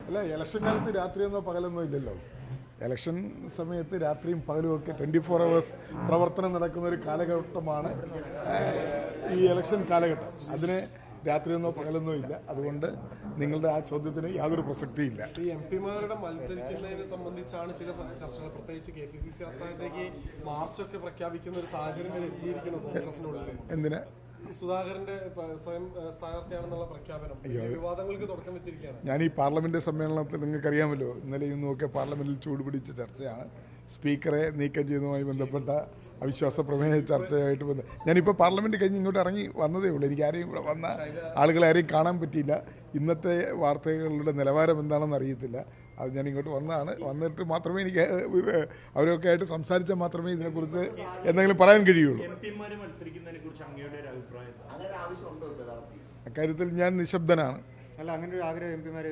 അല്ല, ഇലക്ഷൻ കാലത്ത് രാത്രിയൊന്നോ പകലൊന്നോ ഇല്ലല്ലോ. ഇലക്ഷൻ സമയത്ത് രാത്രിയും പകലും ഒക്കെ 24 hours പ്രവർത്തനം നടക്കുന്ന ഒരു കാലഘട്ടമാണ് ഈ ഇലക്ഷൻ കാലഘട്ടം. അതിന് രാത്രിയൊന്നോ പകലൊന്നോ ഇല്ല. അതുകൊണ്ട് നിങ്ങളുടെ ആ ചോദ്യത്തിന് യാതൊരു പ്രസക്തിയില്ല. ഈ എം പിമാരുടെ മത്സരിക്കുന്നതിനെ സംബന്ധിച്ചാണ് ചില ചർച്ചകൾ, പ്രത്യേകിച്ച് KPCC ആസ്ഥാനത്തേക്ക് മാർച്ചൊക്കെ പ്രഖ്യാപിക്കുന്ന ഒരു സാഹചര്യം വരെ എത്തിയിരിക്കുന്നു കോൺഗ്രസിനുള്ളിൽ. എന്തിനാ? സുധാകരന്റെ സ്വയം സ്ഥാനാർത്ഥിയാണെന്നുള്ള പ്രഖ്യാപനം വിവാദങ്ങൾക്ക് തുടക്കം വെച്ചിരിക്കുകയാണ്. ഞാൻ ഈ പാർലമെന്റ് സമ്മേളനത്തിൽ നിങ്ങൾക്കറിയാമല്ലോ, ഇന്നലെയും ഇന്നുമൊക്കെ പാർലമെന്റിൽ ചൂടുപിടിച്ച ചർച്ചയാണ്. സ്പീക്കറെ നീക്കം ചെയ്യുന്നതുമായി ബന്ധപ്പെട്ട അവിശ്വാസ പ്രമേയ ചർച്ചയായിട്ട് ഞാനിപ്പോൾ പാർലമെന്റ് കഴിഞ്ഞ് ഇങ്ങോട്ട് ഇറങ്ങി വന്നതേ ഉള്ളൂ. എനിക്ക് ആരെയും ഇവിടെ വന്ന ആളുകളെ ആരെയും കാണാൻ പറ്റിയില്ല. ഇന്നത്തെ വാർത്തകളുടെ നിലവാരം എന്താണെന്ന് അറിയത്തില്ല. അത് ഞാൻ ഇങ്ങോട്ട് വന്നതാണ്. വന്നിട്ട് മാത്രമേ എനിക്ക് അവരൊക്കെ ആയിട്ട് സംസാരിച്ചാൽ മാത്രമേ ഇതിനെക്കുറിച്ച് എന്തെങ്കിലും പറയാൻ കഴിയുള്ളൂ. അക്കാര്യത്തിൽ ഞാൻ നിശബ്ദനാണ്. അല്ല, അങ്ങനെ ഒരു ആഗ്രഹം എംപിമാര്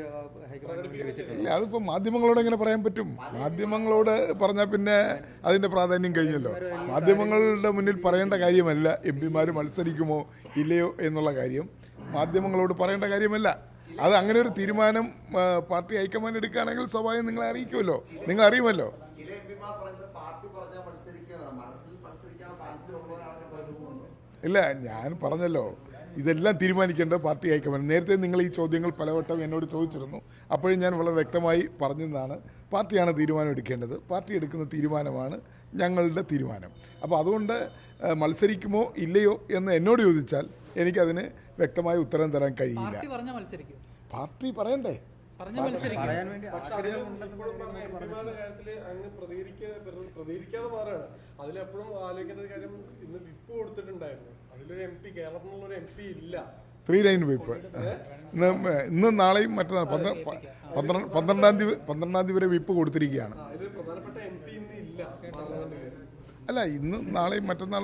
ഇല്ല, അതിപ്പോൾ മാധ്യമങ്ങളോട് എങ്ങനെ പറയാൻ പറ്റും? മാധ്യമങ്ങളോട് പറഞ്ഞാൽ പിന്നെ അതിൻ്റെ പ്രാധാന്യം കഴിഞ്ഞല്ലോ. മാധ്യമങ്ങളുടെ മുന്നിൽ പറയേണ്ട കാര്യമല്ല എംപിമാർ മത്സരിക്കുമോ ഇല്ലയോ എന്നുള്ള കാര്യം. മാധ്യമങ്ങളോട് പറയേണ്ട കാര്യമല്ല. അത് അങ്ങനെ ഒരു തീരുമാനം പാർട്ടി ഹൈക്കമാൻഡ് എടുക്കുകയാണെങ്കിൽ സ്വാഭാവികം നിങ്ങളെ അറിയിക്കുമല്ലോ, നിങ്ങൾ അറിയുമല്ലോ. ഇല്ല, ഞാൻ പറഞ്ഞല്ലോ, ഇതെല്ലാം തീരുമാനിക്കേണ്ടത് പാർട്ടി ഹൈക്കമാൻഡ്. നേരത്തെ നിങ്ങൾ ഈ ചോദ്യങ്ങൾ പലവട്ടം എന്നോട് ചോദിച്ചിരുന്നു. അപ്പോഴും ഞാൻ വളരെ വ്യക്തമായി പറഞ്ഞതാണ്, പാർട്ടിയാണ് തീരുമാനം എടുക്കേണ്ടത്. പാർട്ടി എടുക്കുന്ന തീരുമാനമാണ് ഞങ്ങളുടെ തീരുമാനം. അപ്പോൾ അതുകൊണ്ട് മത്സരിക്കുമോ ഇല്ലയോ എന്ന് എന്നോട് ചോദിച്ചാൽ എനിക്കതിന് വ്യക്തമായ ഉത്തരം തരാൻ കഴിയില്ല. പാർട്ടി പറയണ്ടേ? പ്രതികരിക്കാതെ മാറാണ്. അതിലെപ്പോഴും ആലോചിക്കേണ്ട ഒരു കാര്യം, ഇന്ന് വിപ്പ് കൊടുത്തിട്ടുണ്ടായിരുന്നു. അതിലൊരു MP, കേരളത്തിൽ നിന്നുള്ള ഒരു MP ഇല്ല. 3 ലൈൻ വിപ്പ് ഇന്നും നാളെയും മറ്റന്നാൾ 12-ാം തീയതി വരെ വിപ്പ് കൊടുത്തിരിക്കുകയാണ്. അതിലൊരു പ്രധാനപ്പെട്ട MP ഇന്ന് ഇല്ല പാർലമെന്റിൽ. അല്ല, ഇന്നും നാളെയും മറ്റന്നാൾ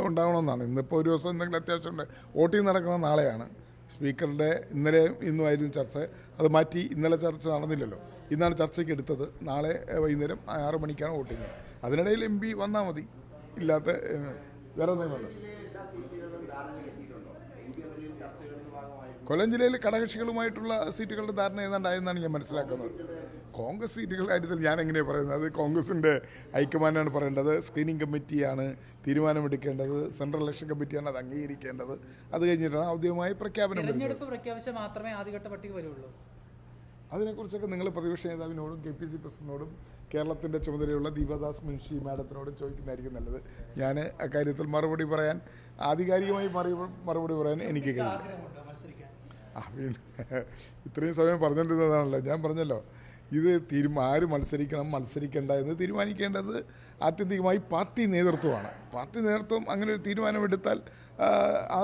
ഉണ്ടാകണമെന്നാണ്. ഇന്നിപ്പോൾ ഒരു ദിവസം എന്തെങ്കിലും അത്യാവശ്യമുണ്ട്. വോട്ടിംഗ് നടക്കുന്നത് നാളെയാണ്. സ്പീക്കറുടെ ഇന്നലെയും ഇന്നുമായിരുന്നു ചർച്ച. അത് മാറ്റി ഇന്നലെ ചർച്ച നടന്നില്ലല്ലോ. ഇന്നാണ് ചർച്ചയ്ക്ക് എടുത്തത്. നാളെ വൈകുന്നേരം 6 മണിക്കാണ് വോട്ടിങ്. അതിനിടയിൽ MP വന്നാൽ മതി. ഇല്ലാത്ത വേറെ എന്തെങ്കിലും. കൊല്ലം ജില്ലയിൽ ഘടകകക്ഷികളുമായിട്ടുള്ള സീറ്റുകളുടെ ധാരണ ഏതാണ്ടായെന്നാണ് ഞാൻ മനസ്സിലാക്കുന്നത്. കോൺഗ്രസ് സീറ്റുകളുടെ കാര്യത്തിൽ ഞാൻ എങ്ങനെയാണ് പറയുന്നത്? അത് കോൺഗ്രസിൻ്റെ ഹൈക്കമാൻഡാണ് പറയേണ്ടത്. സ്ക്രീനിങ് കമ്മിറ്റിയാണ് തീരുമാനമെടുക്കേണ്ടത്. സെൻട്രൽ ഇലക്ഷൻ കമ്മിറ്റിയാണ് അത് അംഗീകരിക്കേണ്ടത്. അത് കഴിഞ്ഞിട്ടാണ് ഔദ്യോഗികമായി പ്രഖ്യാപനം വരുന്നത്. പ്രഖ്യാപിച്ചാൽ മാത്രമേ ആദ്യഘട്ട പട്ടിക വരുള്ളൂ. അതിനെക്കുറിച്ചൊക്കെ നിങ്ങൾ പ്രതിപക്ഷ നേതാവിനോടും KPCC പ്രസിഡന്റിനോടും കേരളത്തിൻ്റെ ചുമതലയുള്ള ദീപദാസ് മുൻഷി മാഡത്തിനോടും ചോദിക്കുന്നതായിരിക്കും നല്ലത്. ഞാൻ അക്കാര്യത്തിൽ മറുപടി പറയാൻ, ആധികാരികമായി മറുപടി പറയാൻ എനിക്ക് കഴിയില്ല. ഇത്രയും സമയം പറഞ്ഞിരുന്നതാണല്ലോ. ഞാൻ പറഞ്ഞല്ലോ, ഇത് ആര് മത്സരിക്കണം മത്സരിക്കേണ്ട എന്ന് തീരുമാനിക്കേണ്ടത് ആത്യന്തികമായി പാർട്ടി നേതൃത്വമാണ്. പാർട്ടി നേതൃത്വം അങ്ങനെ ഒരു തീരുമാനമെടുത്താൽ ആ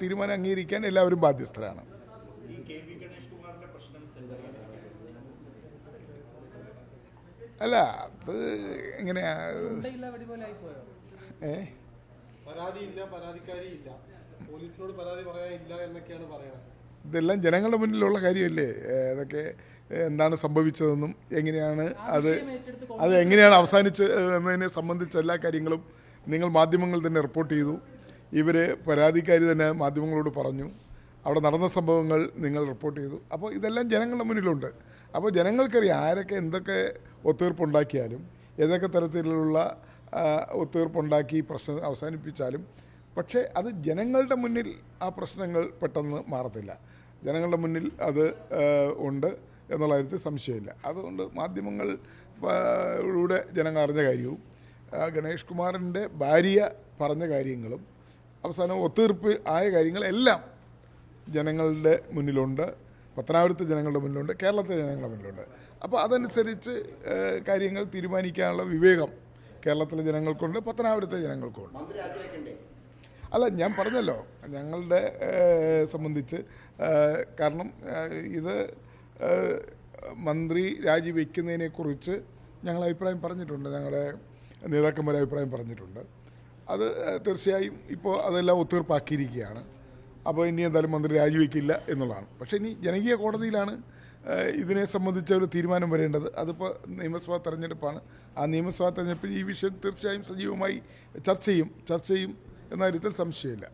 തീരുമാനം അംഗീകരിക്കാൻ എല്ലാവരും ബാധ്യസ്ഥരാണ്. അല്ല, അത് എങ്ങനെയാ? പോലീസിനോട് പരാതി പറയാനില്ല എന്നൊക്കെയാണ് പറയുന്നത്. ഇതെല്ലാം ജനങ്ങളുടെ മുന്നിലുള്ള കാര്യമല്ലേ? അതൊക്കെ എന്താണ് സംഭവിച്ചതെന്നും എങ്ങനെയാണ് അത് എങ്ങനെയാണ് അവസാനിച്ചത് എന്നതിനെ സംബന്ധിച്ച എല്ലാ കാര്യങ്ങളും നിങ്ങൾ മാധ്യമങ്ങൾ തന്നെ റിപ്പോർട്ട് ചെയ്തു. ഇവർ പരാതിക്കാരി തന്നെ മാധ്യമങ്ങളോട് പറഞ്ഞു. അവിടെ നടന്ന സംഭവങ്ങൾ നിങ്ങൾ റിപ്പോർട്ട് ചെയ്തു. അപ്പോൾ ഇതെല്ലാം ജനങ്ങളുടെ മുന്നിലുണ്ട്. അപ്പോൾ ജനങ്ങൾക്കറിയാം ആരൊക്കെ എന്തൊക്കെ ഒത്തുതീർപ്പുണ്ടാക്കിയാലും, ഏതൊക്കെ തരത്തിലുള്ള ഒത്തുതീർപ്പുണ്ടാക്കി പ്രശ്നം അവസാനിപ്പിച്ചാലും, പക്ഷേ അത് ജനങ്ങളുടെ മുന്നിൽ ആ പ്രശ്നങ്ങൾ പെട്ടെന്ന് മാറത്തില്ല. ജനങ്ങളുടെ മുന്നിൽ അത് ഉണ്ട് എന്നുള്ള കാര്യത്തിൽ സംശയമില്ല. അതുകൊണ്ട് മാധ്യമങ്ങളിലൂടെ ജനങ്ങൾ അറിഞ്ഞ കാര്യവും ഗണേഷ് കുമാറിൻ്റെ ഭാര്യ പറഞ്ഞ കാര്യങ്ങളും അവസാനം ഒത്തുതീർപ്പ് ആയ കാര്യങ്ങളെല്ലാം ജനങ്ങളുടെ മുന്നിലുണ്ട്. പത്തനാപുരത്തെ ജനങ്ങളുടെ മുന്നിലുണ്ട്, കേരളത്തിലെ ജനങ്ങളുടെ മുന്നിലുണ്ട്. അപ്പോൾ അതനുസരിച്ച് കാര്യങ്ങൾ തീരുമാനിക്കാനുള്ള വിവേകം കേരളത്തിലെ ജനങ്ങൾക്കുണ്ട്, പത്തനാപുരത്തെ ജനങ്ങൾക്കുണ്ട്. അല്ല, ഞാൻ പറഞ്ഞല്ലോ, ഞങ്ങളുടെ സംബന്ധിച്ച് കാരണം ഇത് മന്ത്രി രാജിവെക്കുന്നതിനെക്കുറിച്ച് ഞങ്ങൾ അഭിപ്രായം പറഞ്ഞിട്ടുണ്ട്. ഞങ്ങളുടെ നേതാക്കന്മാരെ അഭിപ്രായം പറഞ്ഞിട്ടുണ്ട്. അത് തീർച്ചയായും ഇപ്പോൾ അതെല്ലാം ഒത്തുതീർപ്പാക്കിയിരിക്കുകയാണ്. അപ്പോൾ ഇനി എന്തായാലും മന്ത്രി രാജിവെക്കില്ല എന്നുള്ളതാണ്. പക്ഷേ ഇനി ജനകീയ കോടതിയിലാണ് ഇതിനെ സംബന്ധിച്ച ഒരു തീരുമാനം വരേണ്ടത്. അതിപ്പോൾ നിയമസഭാ തെരഞ്ഞെടുപ്പാണ്. ആ നിയമസഭാ തെരഞ്ഞെടുപ്പിൽ ഈ വിഷയം തീർച്ചയായും സജീവമായി ചർച്ച ചെയ്യും എന്ന കാര്യത്തിൽ സംശയമില്ല.